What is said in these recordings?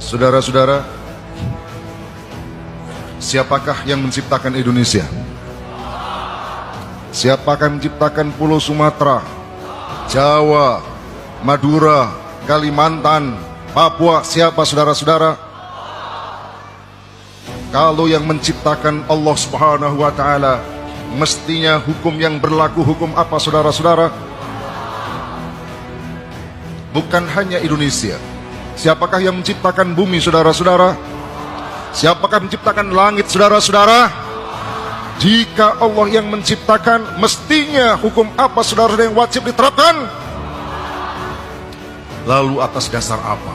Saudara-saudara, siapakah yang menciptakan Indonesia? Siapakah yang menciptakan Pulau Sumatera, Jawa, Madura, Kalimantan, Papua? Siapa saudara-saudara? Kalau yang menciptakan Allah Subhanahu wa Ta'ala, mestinya hukum yang berlaku hukum apa saudara-saudara? Bukan hanya Indonesia. Siapakah yang menciptakan bumi saudara-saudara? Siapakah menciptakan langit saudara-saudara? Jika Allah yang menciptakan, mestinya hukum apa saudara yang wajib diterapkan? Lalu atas dasar apa?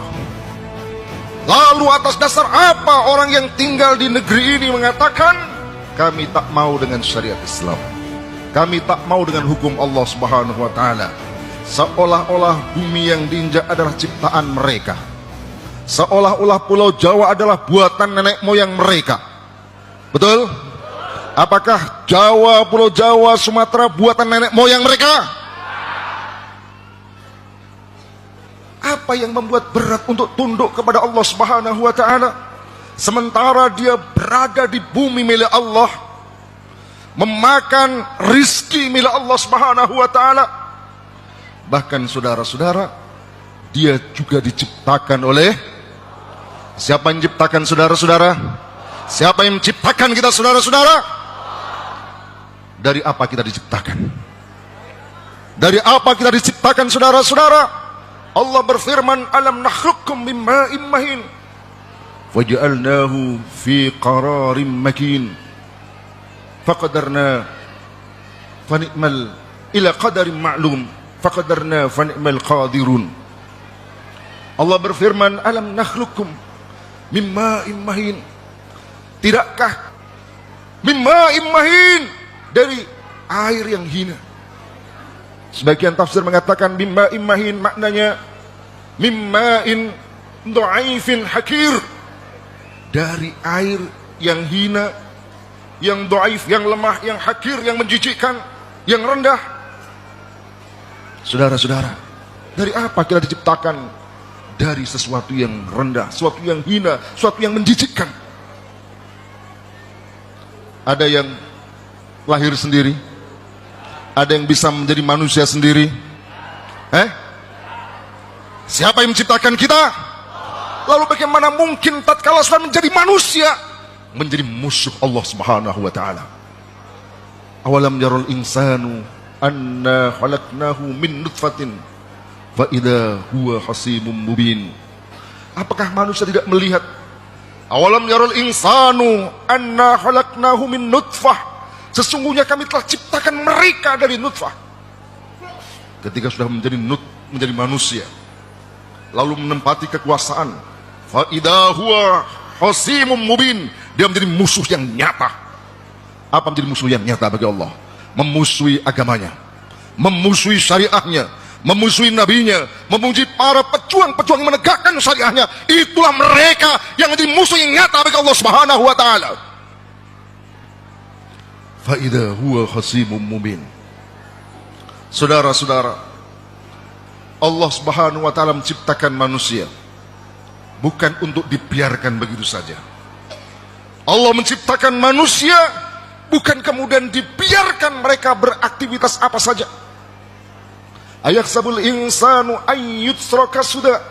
Lalu atas dasar apa orang yang tinggal di negeri ini mengatakan, kami tak mau dengan syariat Islam, kami tak mau dengan hukum Allah Subhanahu wa Ta'ala? Seolah-olah bumi yang diinjak adalah ciptaan mereka, seolah-olah Pulau Jawa adalah buatan nenek moyang mereka. Betul? Apakah Jawa, Pulau Jawa, Sumatera buatan nenek moyang mereka? Apa yang membuat berat untuk tunduk kepada Allah Subhanahu wa Ta'ala, sementara dia berada di bumi milik Allah, memakan rizki milik Allah Subhanahu wa Ta'ala? Bahkan saudara-saudara, dia juga diciptakan oleh siapa? Yang menciptakan saudara-saudara? Siapa yang menciptakan kita saudara-saudara? Dari apa kita diciptakan? Dari apa kita diciptakan saudara-saudara? Allah berfirman, alam nakhluqkum min ma'in mahin waja'alnahu fi qararin makin faqadarna fani'mal ila qadarin ma'lum faqadarna fani'mal qadirun. Allah berfirman, alam nakhluqkum min ma'in mahin, tidakkah min ma'in mahin, dari air yang hina? Sebagian tafsir mengatakan mimma immahin, maknanya mimma'in dhaifin hakir, dari air yang hina, yang dhaif, yang lemah, yang hakir, yang menjijikkan, yang rendah. Saudara-saudara, dari apa kita diciptakan? Dari sesuatu yang rendah, sesuatu yang hina, sesuatu yang menjijikkan. Ada yang lahir sendiri, ada yang bisa menjadi manusia sendiri. Siapa yang menciptakan kita? Lalu bagaimana mungkin tatkala sudah menjadi manusia menjadi musuh Allah Subhanahu wa Ta'ala? Awalam yarul insanu anna khalaqnahu min nutfatin fa idza huwa hasimun mubin. Apakah manusia tidak melihat? Awalam yarul insanu anna khalaqnahu min nutfah, sesungguhnya kami telah ciptakan mereka dari nutfah. Ketika sudah menjadi manusia, lalu menempati kekuasaan, fa idza huwa hasimun mubin, dia menjadi musuh yang nyata. Apa menjadi musuh yang nyata bagi Allah? Memusuhi agamanya, memusuhi syariahnya, memusuhi nabinya, memuji para pejuang-pejuang yang menegakkan syariahnya. Itulah mereka yang menjadi musuh yang nyata bagi Allah Subhanahu wa Ta'ala. Fa idza huwa hasimun mubin. Saudara-saudara, Allah Subhanahu wa Ta'ala menciptakan manusia bukan untuk dibiarkan begitu saja. Allah menciptakan manusia bukan kemudian dibiarkan mereka beraktivitas apa saja. Ayaksabul insanu ayyutsraka suda.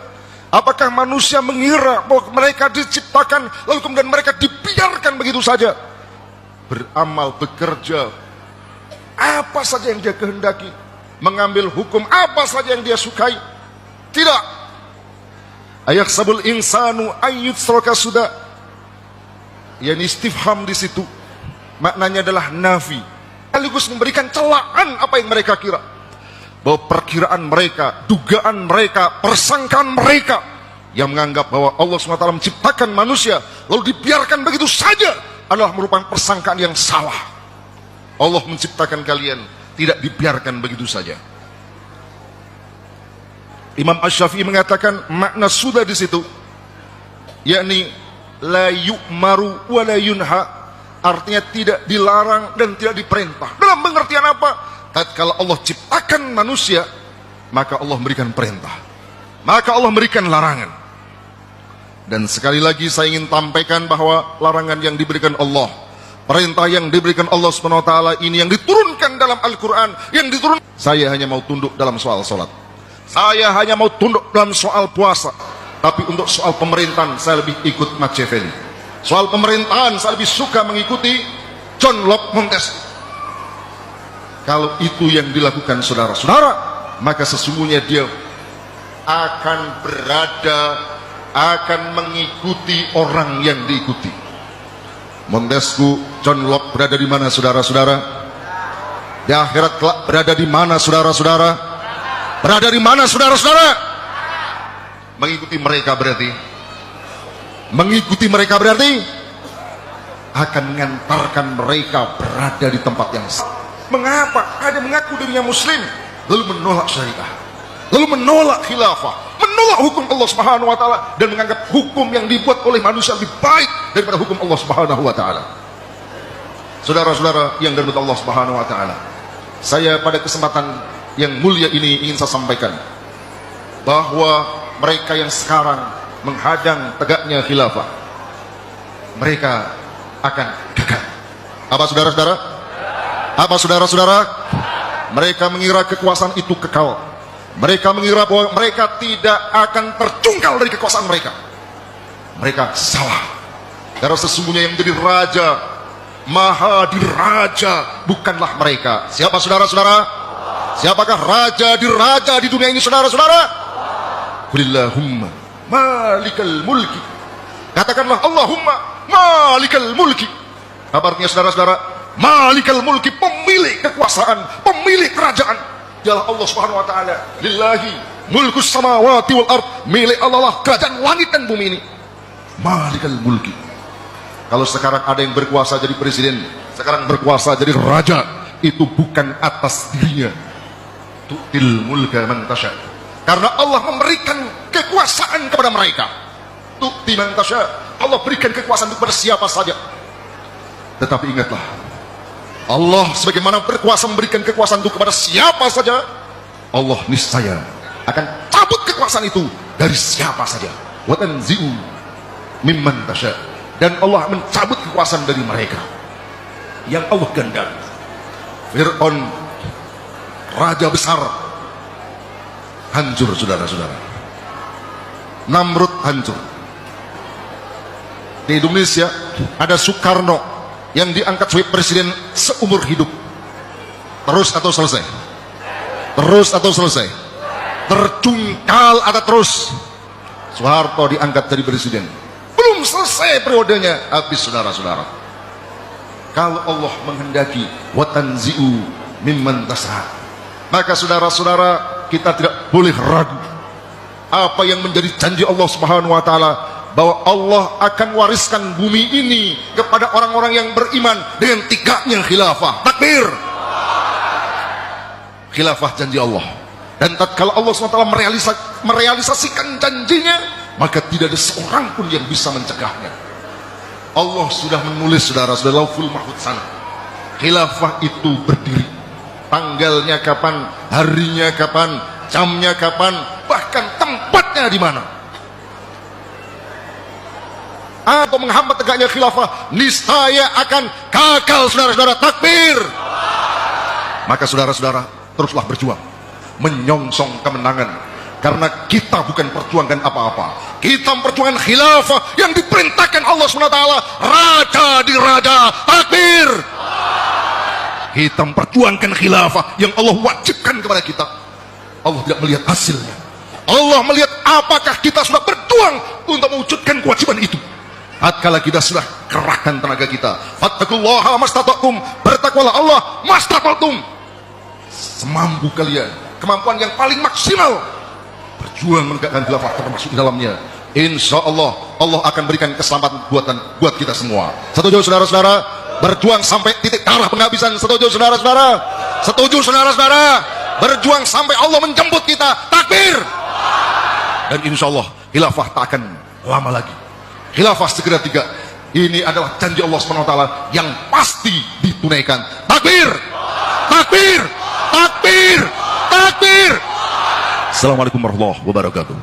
Apakah manusia mengira bahwa mereka diciptakan lalu kemudian mereka dibiarkan begitu saja? Beramal, bekerja apa saja yang dia kehendaki, mengambil hukum apa saja yang dia sukai? Tidak. Ayaksabul insanu ayyutsraka suda. Yani istifham di situ maknanya adalah nafi, sekaligus memberikan celaan apa yang mereka kira, bahwa perkiraan mereka, dugaan mereka, persangkaan mereka yang menganggap bahwa Allah SWT menciptakan manusia lalu dibiarkan begitu saja adalah merupakan persangkaan yang salah. Allah menciptakan kalian tidak dibiarkan begitu saja. Imam Asy-Syafi'i mengatakan makna sudah di situ, yakni la yu'maru wa la yunha, artinya tidak dilarang dan tidak diperintah. Dalam pengertian apa? Tatkala Allah ciptakan manusia, maka Allah memberikan perintah, maka Allah memberikan larangan. Dan sekali lagi saya ingin sampaikan bahwa larangan yang diberikan Allah, perintah yang diberikan Allah SWT ini yang diturunkan dalam Al-Quran, yang diturunkan. Saya hanya mau tunduk dalam soal sholat, saya hanya mau tunduk dalam soal puasa. Tapi untuk soal pemerintahan saya lebih ikut Machiavelli. Soal pemerintahan saya lebih suka mengikuti John Locke Montesquieu. Kalau itu yang dilakukan saudara-saudara, maka sesungguhnya dia akan mengikuti orang yang diikuti. Montesquieu, John Locke berada di mana saudara-saudara? Di akhirat kelak berada di mana saudara-saudara? Berada di mana saudara-saudara? Mengikuti mereka berarti akan mengantarkan mereka berada di tempat yang sama. Mengapa ada mengaku dirinya muslim lalu menolak syariah, lalu menolak khilafah, menolak hukum Allah Subhanahu wa taala, dan menganggap hukum yang dibuat oleh manusia lebih baik daripada hukum Allah Subhanahu wa taala? Saudara-saudara yang dirahmati Allah Subhanahu wa taala, saya pada kesempatan yang mulia ini ingin saya sampaikan bahwa mereka yang sekarang menghadang tegaknya khilafah, mereka akan gagal. Apa saudara-saudara? Apa saudara-saudara? Mereka mengira kekuasaan itu kekal. Mereka mengira bahwa mereka tidak akan terjungkal dari kekuasaan mereka. Mereka salah. Karena sesungguhnya yang menjadi raja, maha diraja, bukanlah mereka. Siapa saudara-saudara? Siapakah raja di dunia ini saudara-saudara? Qulillahumma malikal mulki. Katakanlah Allahumma malikal mulki. Apa artinya saudara-saudara? Malikal mulki, pemilik kekuasaan, pemilik kerajaan, dialah Allah Subhanahu wa taala. Lillahi mulkus samawati wal ard, milik Allah lah kerajaan langit dan bumi ini. Malikal mulki. Kalau sekarang ada yang berkuasa jadi presiden, sekarang berkuasa jadi raja, itu bukan atas dirinya. Tu'til mulka man tasha. Karena Allah memberikan kekuasaan kepada mereka. Tu'ti man tasha. Allah berikan kekuasaan kepada siapa saja. Tetapi ingatlah, Allah sebagaimana berkuasa memberikan kekuasaan itu kepada siapa saja, Allah niscaya akan cabut kekuasaan itu dari siapa saja. Wa tanzi'u mimman tasha. Dan Allah mencabut kekuasaan dari mereka yang Allah kehendaki. Fir'aun, raja besar, hancur saudara-saudara. Namrud hancur. Di Indonesia ada Soekarno yang diangkat sebagai presiden seumur hidup. Terus atau selesai? Terus atau selesai? Terjungkal atau terus? Soeharto diangkat jadi presiden, belum selesai periodenya, habis saudara-saudara. Kalau Allah menghendaki wa tanzi'u mimman tasha, maka saudara-saudara kita tidak boleh ragu apa yang menjadi janji Allah Subhanahu wa taala, bahwa Allah akan wariskan bumi ini kepada orang-orang yang beriman dengan tegaknya khilafah. Takbir. Khilafah janji Allah. Dan tatkala Allah SWT merealisasikan janjinya, maka tidak ada seorang pun yang bisa mencegahnya. Allah sudah menulis saudara-saudara, Lauhul Mahfuz sana, khilafah itu berdiri, tanggalnya kapan, harinya kapan, jamnya kapan, bahkan tempatnya di mana. Atau menghambat tegaknya khilafah, niscaya akan gagal saudara-saudara. Takbir. Maka saudara-saudara teruslah berjuang, menyongsong kemenangan, karena kita bukan perjuangkan apa-apa, kita memperjuangkan khilafah yang diperintahkan Allah SWT, raja di raja. Takbir. Kita memperjuangkan khilafah yang Allah wajibkan kepada kita. Allah tidak melihat hasilnya, Allah melihat apakah kita sudah berjuang untuk mewujudkan kewajiban itu. Tatkala kita sudah kerahkan tenaga kita, fattaqullaha mastata'tum, bertakwalah Allah mastata'tum, semampu kalian, kemampuan yang paling maksimal, berjuang menegakkan khilafah termasuk di dalamnya. Insya Allah Allah akan berikan keselamatan buat kita semua. Setuju saudara-saudara? Berjuang sampai titik darah penghabisan. Setuju saudara-saudara? Setuju saudara-saudara? Berjuang sampai Allah menjemput kita. Takbir. Dan insya Allah khilafah tak akan lama lagi. Khilafah segera tiga. Ini adalah janji Allah SWT yang pasti ditunaikan. Takbir. Takbir. Takbir. Takbir. Assalamualaikum warahmatullahi wabarakatuh.